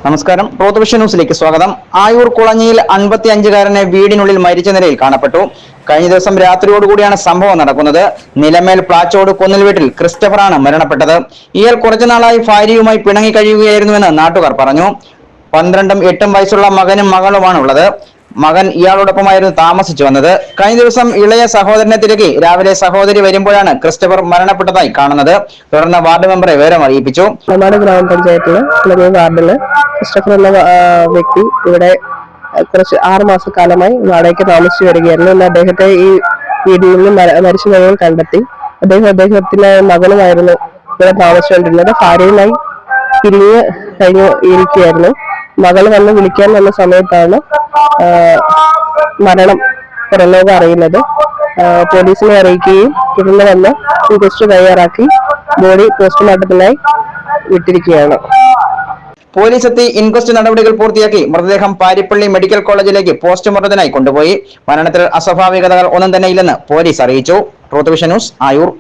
നമസ്കാരം. Ruth vision ന്യൂസിലേക്ക് സ്വാഗതം. ആയൂർ കുളഞ്ഞിയിൽ 55-കാരനെ വീടിനുള്ളിൽ മരിച്ച നിലയിൽ കാണപ്പെട്ടു. കഴിഞ്ഞ ദിവസം രാത്രിയോടുകൂടിയാണ് സംഭവം നടക്കുന്നത്. നിലമേൽ പ്ലാച്ചോട് കുന്നിൽ വീട്ടിൽ ക്രിസ്റ്റഫറാണ് മരണപ്പെട്ടത്. ഇയാൾ കുറച്ചുനാളായി ഭാര്യയുമായി പിണങ്ങി കഴിയുകയായിരുന്നുവെന്ന് നാട്ടുകാർ പറഞ്ഞു. 12ഉം 8ഉം വയസ്സുള്ള മകനും മകളുമാണുള്ളത്. മകൻ ഇയാളോടൊപ്പമായിരുന്നു താമസിച്ചു വന്നത്. കഴിഞ്ഞ ദിവസം ഇളയ സഹോദരനെ തിരക്കി രാവിലെ സഹോദരി വരുമ്പോഴാണ് ക്രിസ്റ്റഫർ മരണപ്പെട്ടതായി കാണുന്നത്. തുടർന്ന് വാർഡ് മെമ്പറെ വിവരം അറിയിപ്പിച്ചു. ഗ്രാമപഞ്ചായത്തില് വാർഡില് ക്രിസ്റ്റഫർ എന്ന വ്യക്തി ഇവിടെ കുറച്ച് 6 മാസക്കാലമായി വാടകയ്ക്ക് താമസിച്ചു വരികയായിരുന്നു. എന്നാൽ അദ്ദേഹത്തെ ഈ വീടിൽ നിന്ന് മരിച്ച നിലയിൽ കണ്ടെത്തി. അദ്ദേഹത്തിന്റെ മകനുമായിരുന്നു ഇവിടെ താമസിച്ചുകൊണ്ടിരുന്നത്. ഭാര്യയുമായി പിരിഞ്ഞ് കഴിഞ്ഞ് ഇരിക്കുകയായിരുന്നു. മകൾ വന്ന് വിളിക്കാൻ വന്ന സമയത്താണ് മരണം പുറംലോകം അറിയുന്നത്. പോലീസിനെ അറിയിക്കുകയും തുടർന്ന് വന്ന് ഇൻക്വസ്റ്റ് തയ്യാറാക്കി ബോഡി പോസ്റ്റ്മോർട്ടത്തിനായി വിട്ടിരിക്കുകയാണ്. പോലീസ് എത്തി ഇൻക്വസ്റ്റ് നടപടികൾ പൂർത്തിയാക്കി മൃതദേഹം പാരിപ്പള്ളി മെഡിക്കൽ കോളേജിലേക്ക് പോസ്റ്റ്മോർട്ടത്തിനായി കൊണ്ടുപോയി. മരണത്തിൽ അസ്വാഭാവികതകൾ ഒന്നും തന്നെ ഇല്ലെന്ന് പോലീസ് അറിയിച്ചു. Truth Vision News, Ayur.